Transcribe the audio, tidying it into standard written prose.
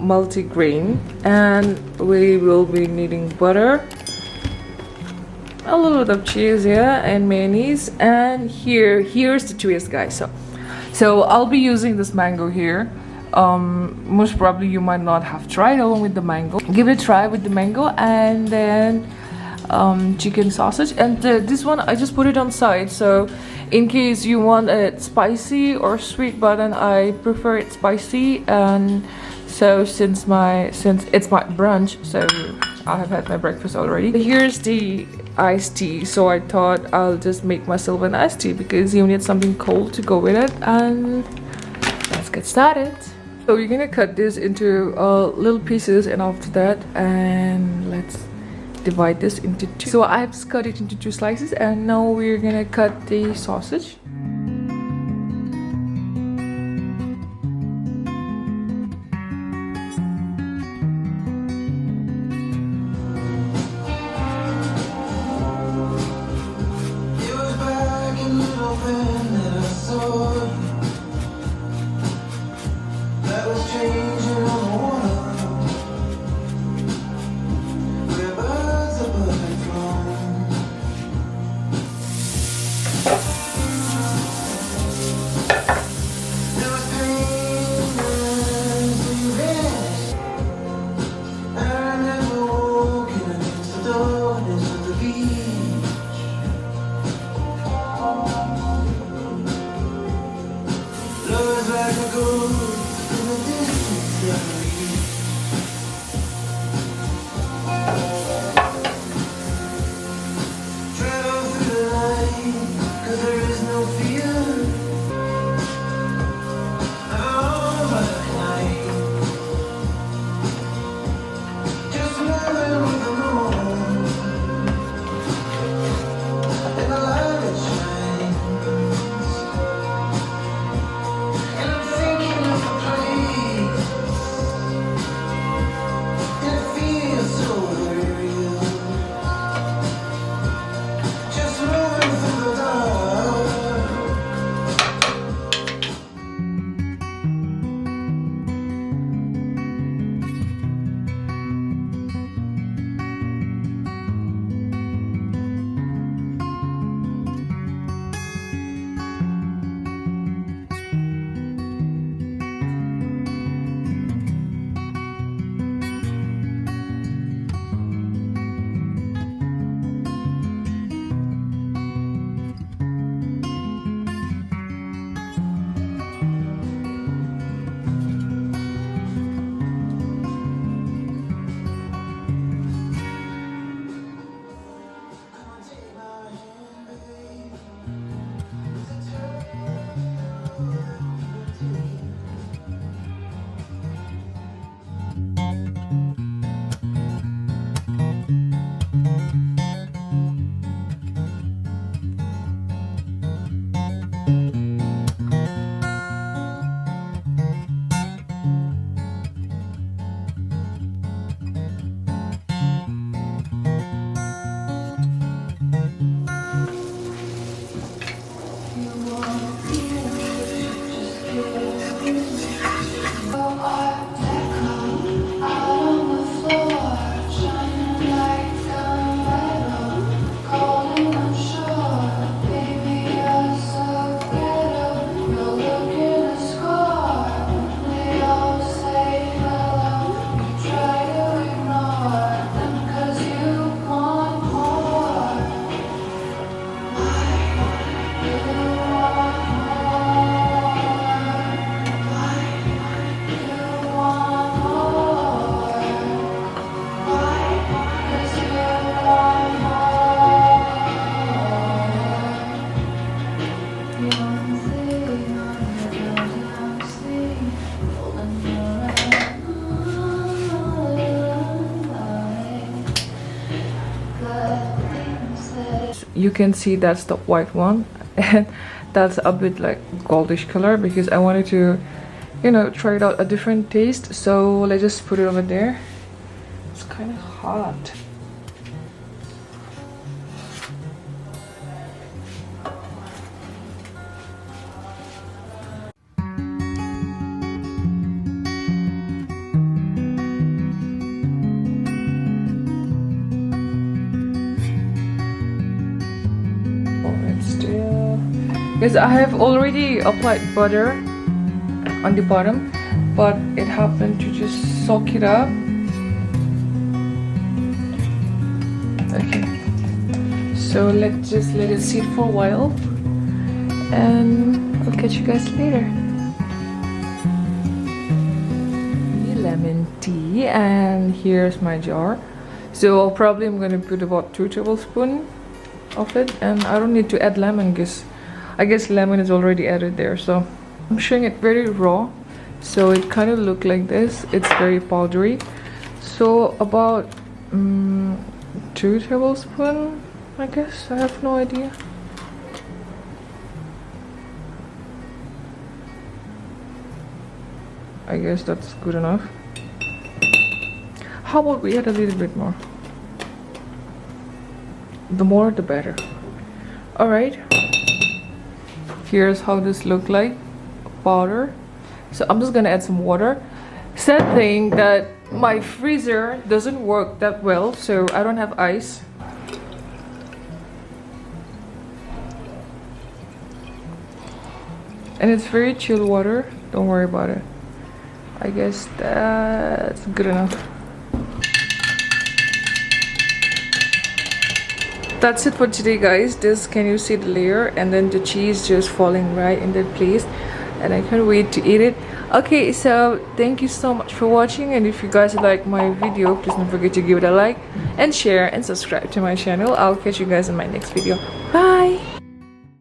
multigrain, and we will be needing butter, a little bit of cheese, yeah, and mayonnaise. And here's the twist, guys. So I'll be using this mango here. Most probably you might not have tried along with the mango. Give it a try with the mango, and then chicken sausage. And this one I just put it on side, so in case you want it spicy or sweet, but then I prefer it spicy. And so since it's my brunch, so I have had my breakfast already. Here's the iced tea, so I thought I'll just make myself an iced tea because you need something cold to go with it. And let's get started. So you're gonna cut this into little pieces, and after that, and let's divide this into two. So I've cut it into 2 slices, and now we're gonna cut the sausage. You can see that's the white one, and that's a bit like goldish color because I wanted to, you know, try it out a different taste. So let's just put it over there. It's kind of hot. because I have already applied butter on the bottom, but it happened to just soak it up. Okay, so let's just let it sit for a while, and I'll catch you guys later. Lemon tea, and here's my jar. So probably I'm gonna put about 2 tablespoons of it, and I don't need to add lemon because I guess lemon is already added there. So I'm showing it very raw, so it kind of look like this. It's very powdery. So about 2 tablespoons, I guess. I have no idea. I guess that's good enough. How about we add a little bit more? The more the better. Alright, here's how this look like, powder. So I'm just gonna add some water. Sad thing that my freezer doesn't work that well, so I don't have ice. And it's very chill water, don't worry about it. I guess that's good enough. That's it for today, guys. This, can you see the layer, and then the cheese just falling right in that place, and I can't wait to eat it. Okay, so thank you so much for watching, and if you guys like my video, please don't forget to give it a like and share and subscribe to my channel. I'll catch you guys in my next video. Bye.